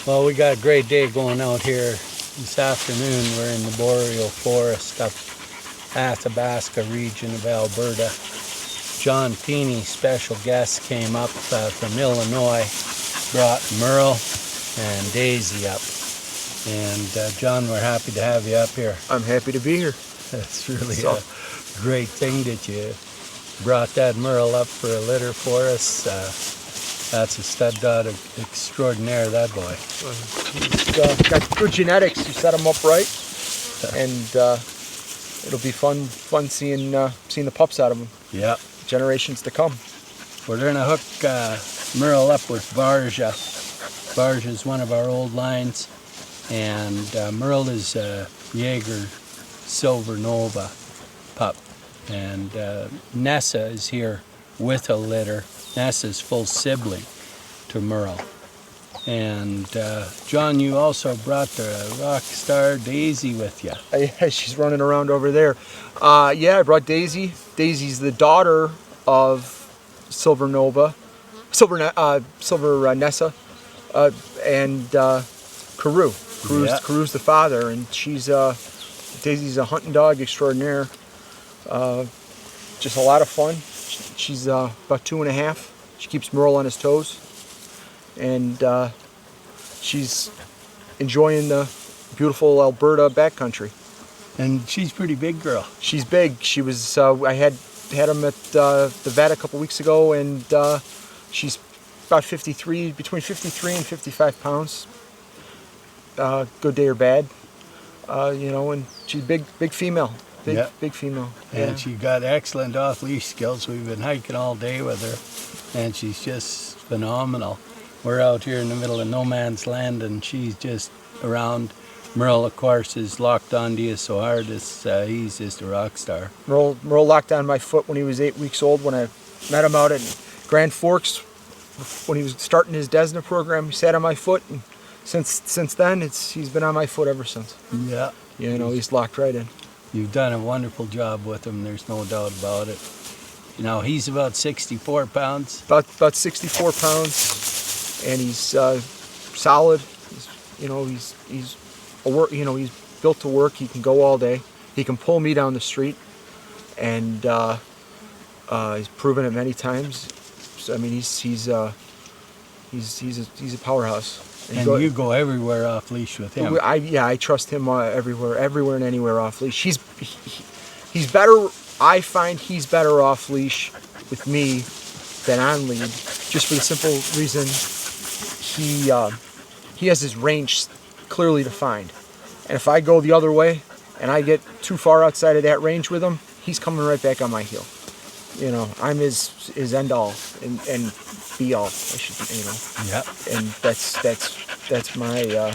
Well, we got a great day going out here this afternoon. We're in the boreal forest up Athabasca region of Alberta. John Feeney, special guest, came up from Illinois, brought Merle and Daisy up. And John, we're happy to have you up here. I'm happy to be here. That's really a great thing that you brought that Merle up for a litter for us. That's a stud dog extraordinaire, that boy. He's got good genetics. You set him up right, and it'll be fun seeing the pups out of him. Yeah. Generations to come. We're going to hook Merle up with Varja. Varja is one of our old lines, and Merle is a Jaeger Silver Nova pup, and Nessa is here with a litter. Nessa's full sibling to Merle. And John, you also brought the rock star Daisy with you. She's running around over there. Yeah, I brought Daisy. Daisy's the daughter of Silver Nessa, and Carew. Carew's the father, and Daisy's a hunting dog extraordinaire. Just a lot of fun. She's about 2.5. She keeps Merle on his toes, and she's enjoying the beautiful Alberta backcountry. And she's a pretty big girl. She's big. She was. I had him at the Vaeda a couple weeks ago, and she's about between 53 and 55 pounds. Good day or bad, and she's big female. Big female. And she got excellent off-leash skills. We've been hiking all day with her, and she's just phenomenal. We're out here in the middle of no man's land, and she's just around. Merle, of course, is locked onto you so hard. He's just a rock star. Merle locked on my foot when he was 8 weeks old. When I met him out at Grand Forks, when he was starting his Desna program, he sat on my foot, and since then, he's been on my foot ever since. Yeah. He's locked right in. You've done a wonderful job with him, there's no doubt about it. He's about 64 pounds. About 64 pounds, and he's solid. He's built to work. He can go all day. He can pull me down the street, and he's proven it many times. So, I mean, he's a powerhouse. And you go everywhere off leash with him. I trust him everywhere and anywhere off leash. He's better. I find he's better off leash with me than on lead, just for the simple reason he has his range clearly defined. And if I go the other way and I get too far outside of that range with him, he's coming right back on my heel. I'm his end all and be all. Yeah. And that's my.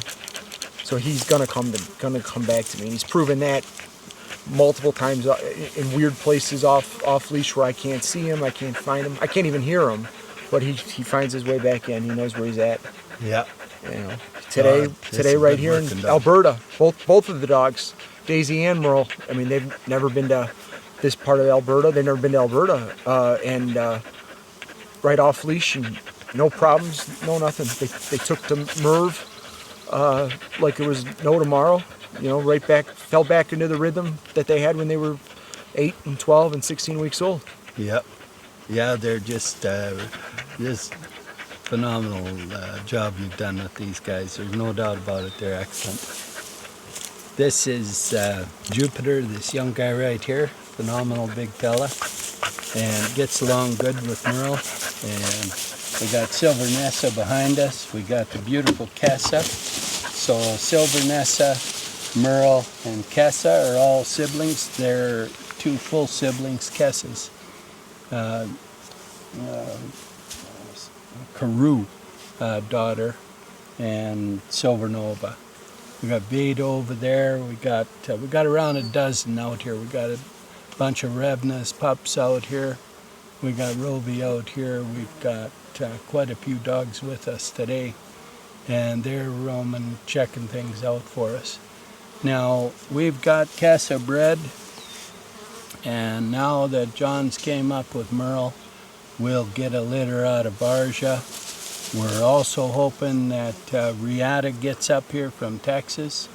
So he's gonna come back to me. And he's proven that multiple times in weird places off leash where I can't see him, I can't find him, I can't even hear him, but he finds his way back in. He knows where he's at. Yeah. Today right here in Alberta, both of the dogs, Daisy and Merle. I mean, they've never been to this part of Alberta. They've never been to Alberta, and right off leash and no problems, no nothing. They took to Merv like it was no tomorrow. Right back, fell back into the rhythm that they had when they were 8 and 12 and 16 weeks old. Yep. Yeah, they're just phenomenal job you've done with these guys. There's no doubt about it. They're excellent. This is Jupiter, this young guy right here. Phenomenal big fella. And gets along good with Merle. And we got Silver Nessa behind us. We got the beautiful Kessa. So Silver Nessa, Merle, and Kessa are all siblings. They're two full siblings, Kessas. Carew daughter, and Silver Nova. We got Vaeda over there. We got around a dozen out here. We got a bunch of Revna's pups out here. We got Rovi out here. We've got quite a few dogs with us today, and they're roaming, checking things out for us. Now we've got Kessa bred, and now that John's came up with Merle, we'll get a litter out of Varja, We're also hoping that Vaeda gets up here from Texas,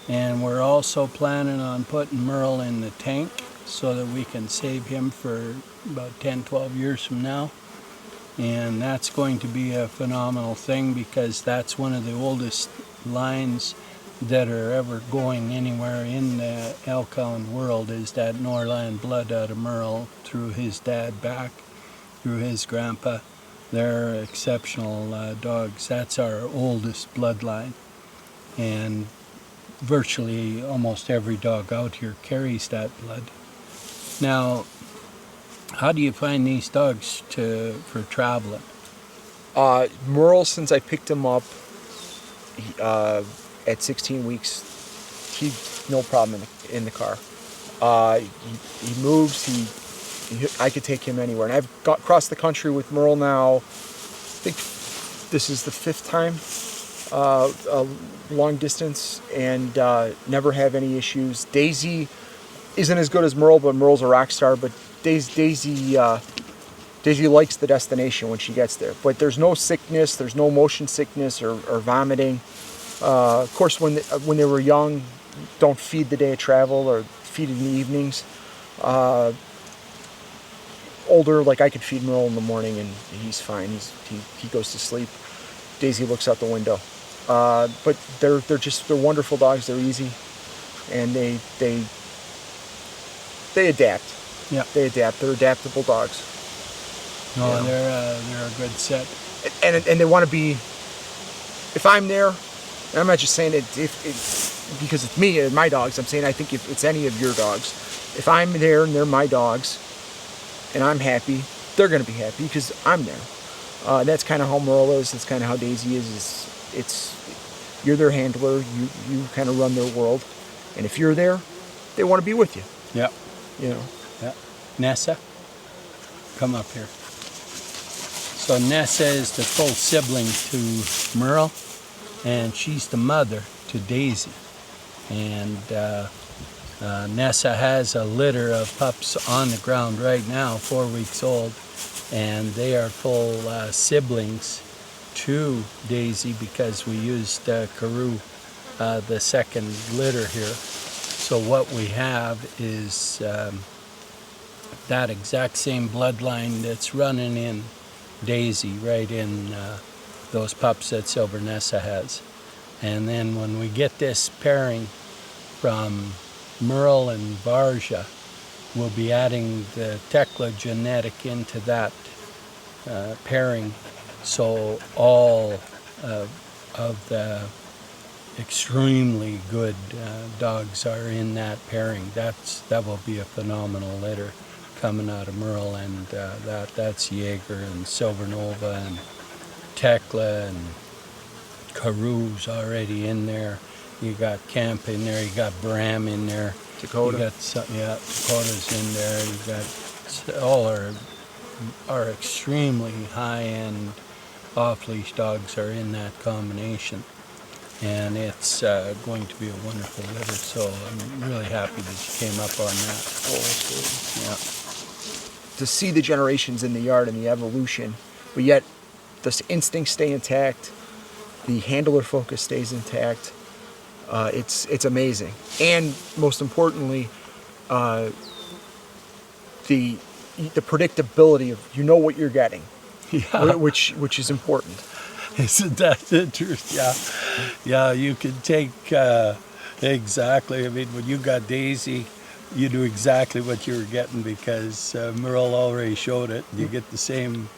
and we're also planning on putting Merle in the tank so that we can save him for about 10-12 years from now. And that's going to be a phenomenal thing, because that's one of the oldest lines that are ever going anywhere in the Elkhound world, is that Norland blood out of Merle through his dad back, through his grandpa. They're exceptional dogs. That's our oldest bloodline. And virtually almost every dog out here carries that blood. Now, how do you find these dogs for traveling? Merle, since I picked him up at 16 weeks, he no problem in the car. He moves. I could take him anywhere, and I've crossed the country with Merle now. I think this is the 5th time, long distance, and never have any issues. Daisy isn't as good as Merle, but Merle's a rock star. But Daisy likes the destination when she gets there. But there's no sickness, there's no motion sickness or vomiting. Of course, when they were young, don't feed the day of travel or feed in the evenings. Older, like I could feed Merle in the morning and he's fine. He goes to sleep. Daisy looks out the window. But they're wonderful dogs. They're easy, and they adapt. Yeah, they adapt. They're adaptable dogs. No, you know? They're a good set. And they want to be. If I'm there, and I'm not just saying it because it's me and my dogs. I'm saying I think if it's any of your dogs, if I'm there and they're my dogs, and I'm happy, they're going to be happy because I'm there. That's kind of how Merle is. That's kind of how Daisy is. You're their handler. You kind of run their world, and if you're there, they want to be with you. Yeah. You know. Yeah. Nessa, come up here. So Nessa is the full sibling to Merle, and she's the mother to Daisy. And Nessa has a litter of pups on the ground right now, 4 weeks old, and they are full siblings to Daisy because we used Karoo, the second litter here. So what we have is that exact same bloodline that's running in Daisy, right in those pups that Silver Nessa has. And then when we get this pairing from Merle and Varja, we'll be adding the Tekla genetic into that pairing. So all of the extremely good dogs are in that pairing. That will be a phenomenal litter coming out of Merle, and that's Jaeger and Silver Nova and Tekla and Karoo's already in there. You got Camp in there. You got Bram in there. Dakota. You got Dakota's in there. You got all our extremely high-end off-leash dogs are in that combination, and it's going to be a wonderful litter. So I'm really happy that you came up on that. Oh, absolutely. Yeah. To see the generations in the yard and the evolution, but yet the instincts stay intact, the handler focus stays intact. It's amazing, and most importantly, the predictability of what you're getting, Yeah. which is important. Isn't that the truth? Yeah. You can take exactly. I mean, when you got Daisy, you knew exactly what you were getting because Merle already showed it. You get the same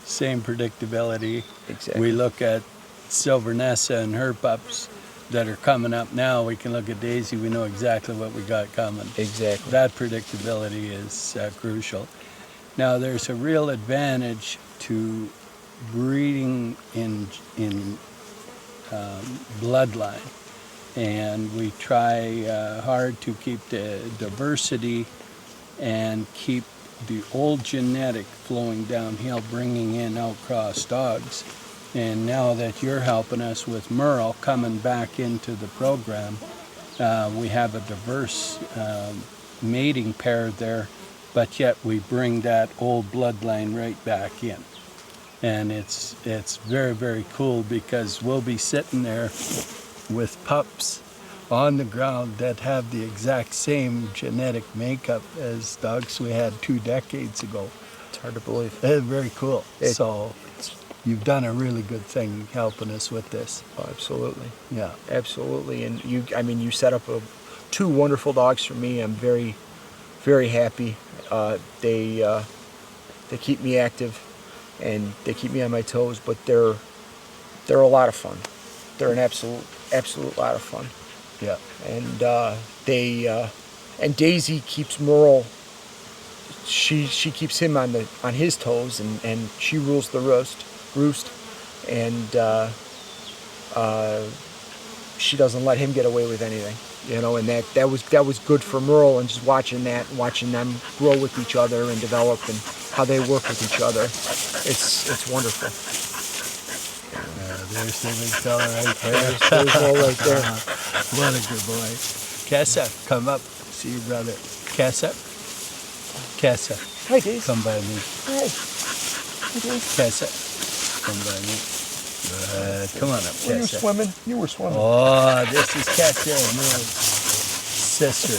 predictability. Exactly. We look at Silver Nessa and her pups that are coming up now. We can look at Daisy. We know exactly what we got coming. Exactly. That predictability is crucial. Now, there's a real advantage to breeding in bloodline, and we try hard to keep the diversity and keep the old genetic flowing downhill, bringing in outcross dogs. And now that you're helping us with Merle coming back into the program, we have a diverse mating pair there, but yet we bring that old bloodline right back in. And it's very, very cool because we'll be sitting there with pups on the ground that have the exact same genetic makeup as dogs we had 2 decades ago. It's hard to believe. It's very cool. So you've done a really good thing helping us with this. Oh, absolutely. Yeah. Absolutely. And you set up 2 wonderful dogs for me. I'm very, very happy. They keep me active and they keep me on my toes, but they're a lot of fun. They're an absolute lot of fun. Yeah. And and Daisy keeps Merle. She keeps him on his toes, and she rules the roost, and she doesn't let him get away with anything, you know. And that was good for Merle, and just watching them grow with each other and develop, and how they work with each other. It's wonderful. There's the big fella right there. There's Merle right there. What a good boy. Kessa, come up. See your brother. Kessa. Hi, Daisy. Come by me. Hi. Kessa. Come by me. Come on up, Kessa. You were swimming. Oh, this is Kessa, Merl's sister.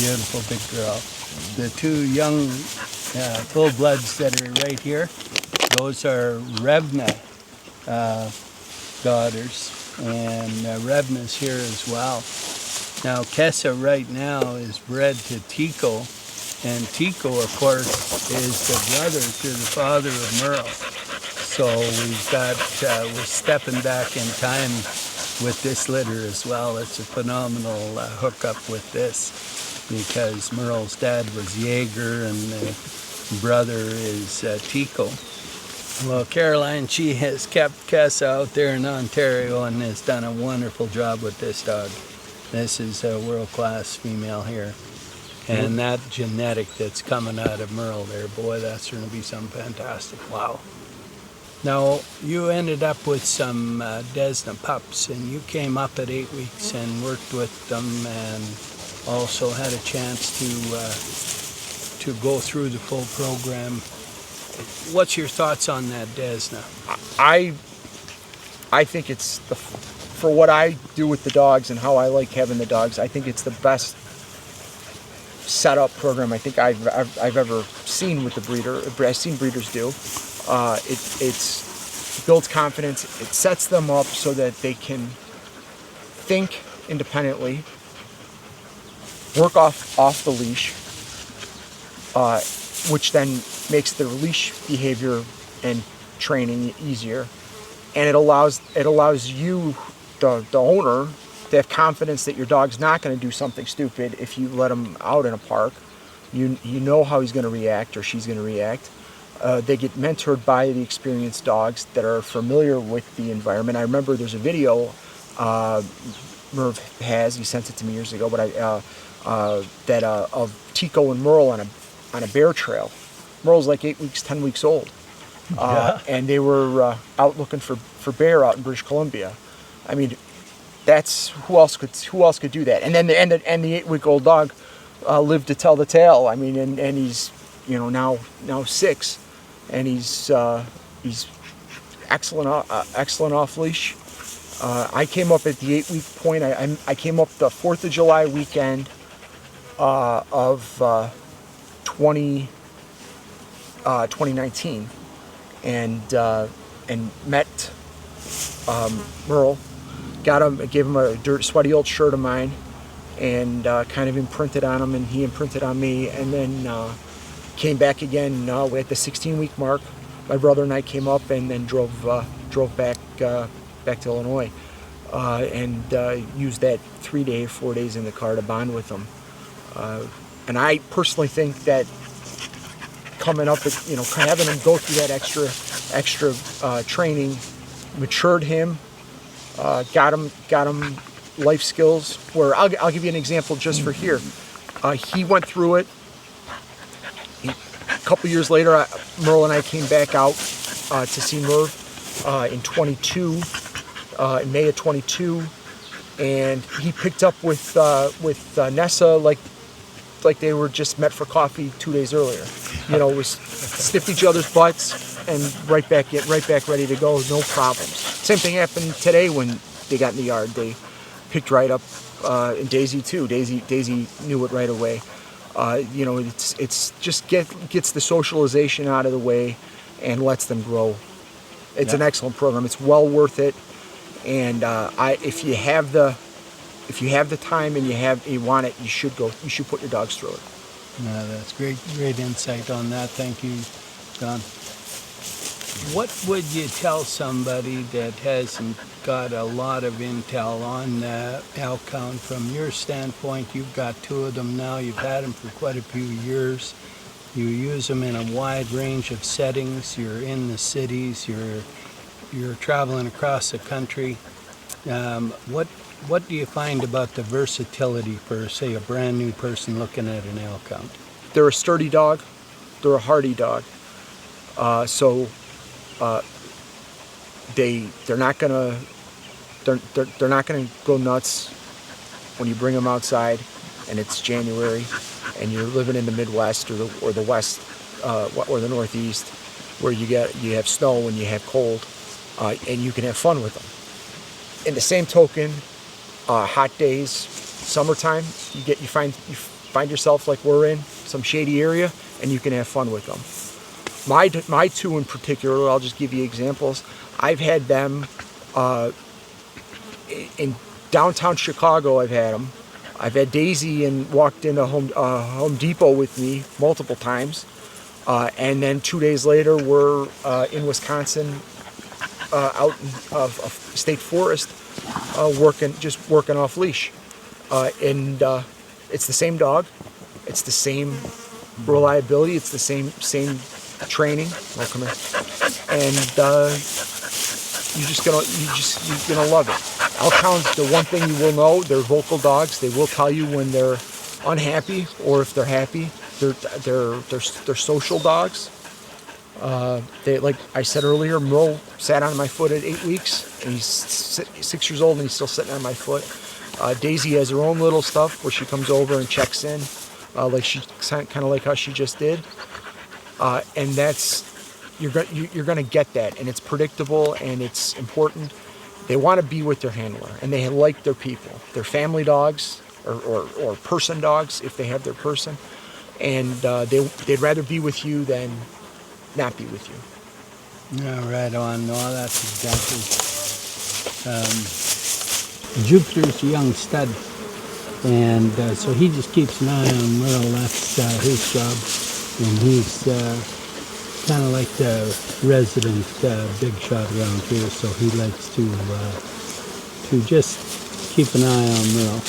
Beautiful big girl. The 2 young full-bloods that are right here, those are Revna daughters, and Revna's here as well. Now Kessa right now is bred to Tico, and Tico, of course, is the brother to the father of Merl. So we're stepping back in time with this litter as well. It's a phenomenal hookup with this, because Merle's dad was Jaeger and the brother is Tico. Well, Caroline, she has kept Kessa out there in Ontario and has done a wonderful job with this dog. This is a world-class female here. And that genetic that's coming out of Merle there, boy, that's going to be something fantastic. Wow. Now, you ended up with some Desna pups, and you came up at 8 weeks and worked with them, and also had a chance to go through the full program. What's your thoughts on that, Desna? I think it's for what I do with the dogs and how I like having the dogs, I think it's the best setup program I think I've ever seen with the breeder. I've seen breeders do. It builds confidence. It sets them up so that they can think independently, work off the leash, which then makes the leash behavior and training easier, and it allows you, the owner, to have confidence that your dog's not going to do something stupid if you let him out in a park. You know how he's going to react or she's going to react. They get mentored by the experienced dogs that are familiar with the environment. I remember there's a video Merv has. He sent it to me years ago, but of Tico and Merle on a bear trail. Merle's like 8 weeks, 10 weeks old, and they were out looking for bear out in British Columbia. I mean, that's who else could do that? And then the 8-week-old dog lived to tell the tale. I mean, and he's now 6, and he's excellent off leash. I came up at the 8-week point. I came up the 4th of July weekend of 2019, and met Merle. Gave him a sweaty old shirt of mine, and kind of imprinted on him, and he imprinted on me, and then came back again at the 16-week mark. My brother and I came up, and then drove back to Illinois, and used that 4 days in the car to bond with him. And I personally think that coming up, having him go through that extra training, matured him, got him life skills. Where I'll give you an example just for here. He went through it. A couple years later, Merle and I came back out to see Merv in in May of 22, and he picked up with Nessa like they were just met for coffee 2 days earlier. Was sniffed each other's butts and right back ready to go, no problems. Same thing happened today when they got in the yard. They picked right up, and Daisy too. Daisy knew it right away. You know, it's just gets the socialization out of the way and lets them grow. It's an excellent program. It's well worth it. And if you have the time and you want it, you should put your dogs through it. No, that's great insight on that. Thank you, John. What would you tell somebody that hasn't got a lot of intel on Elkhound from your standpoint? You've got 2 of them now. You've had them for quite a few years. You use them in a wide range of settings. You're in the cities. You're traveling across the country. What do you find about the versatility for, say, a brand new person looking at an Elkhound? They're a sturdy dog. They're a hardy dog. They're not gonna go nuts when you bring them outside and it's January and you're living in the Midwest or the West or the Northeast where you have snow and you have cold, and you can have fun with them. In the same token, hot days, summertime, you find yourself like we're in some shady area and you can have fun with them. My 2 in particular, I'll just give you examples. I've had them in downtown Chicago. I've had them. I've had Daisy and walked into Home Depot with me multiple times, and then 2 days later we're in Wisconsin, out of state forest, working off leash, and it's the same dog, it's the same reliability, it's the same training. Oh, come here. And you're gonna love it. Elkhounds, the one thing you will know, they're vocal dogs. They will tell you when they're unhappy or if they're happy. They're social dogs. They, like I said earlier, Merl sat on my foot at 8 weeks, and he's 6 years old and he's still sitting on my foot. Daisy has her own little stuff where she comes over and checks in, like she kind of like how she just did. And that's you're gonna get that, and it's predictable and it's important. They want to be with their handler, and they like their people. They're family dogs or person dogs if they have their person, and they'd rather be with you than not be with you. Yeah, right on. No, that's exactly. Jupiter's a young stud, and so he just keeps an eye on Merle. That's his job, and he's kind of like the resident big shot around here, so he likes to just keep an eye on Merle.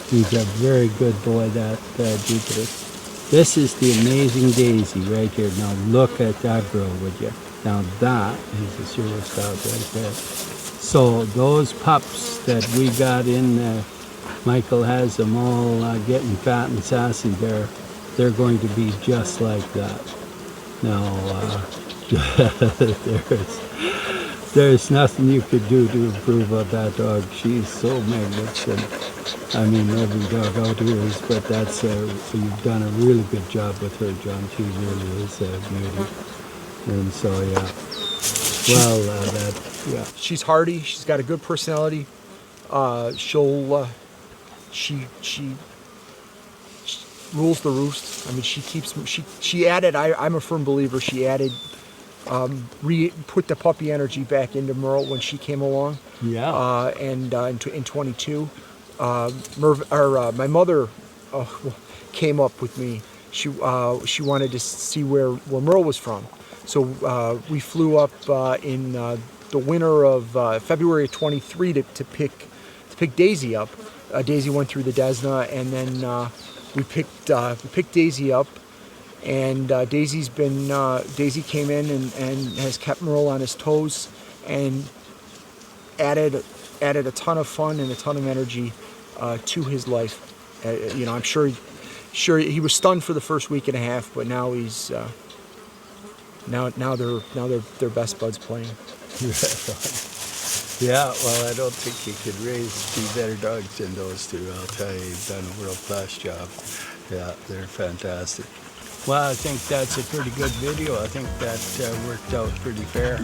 He's a very good boy, that Jupiter. This is the amazing Daisy right here. Now look at that girl, would you? Now that is a serious dog right there. So those pups that we got in there, Michael has them all getting fat and sassy there. They're going to be just like that. Now, there's nothing you could do to improve on that dog. She's so magnificent. I mean, every dog out here is, but that's you've done a really good job with her, John. She really is a beauty. And so, yeah. Well, yeah. She's hardy. She's got a good personality. She rules the roost. I mean, she added. I'm a firm believer. She added, put the puppy energy back into Merle when she came along. Yeah. And in 22, Merv, or my mother, came up with me. She wanted to see where Merle was from. So we flew up in the winter of February of 23 to pick Daisy up. Daisy went through the Desna, and then we picked Daisy up, and Daisy came in and has kept Merle on his toes and added a ton of fun and a ton of energy to his life. I'm sure he was stunned for the first week and a half, but now he's now they're best buds playing. Yeah, well, I don't think you could raise 2 better dogs than those 2. I'll tell you, you've done a world-class job. Yeah, they're fantastic. Well, I think that's a pretty good video. I think that worked out pretty fair.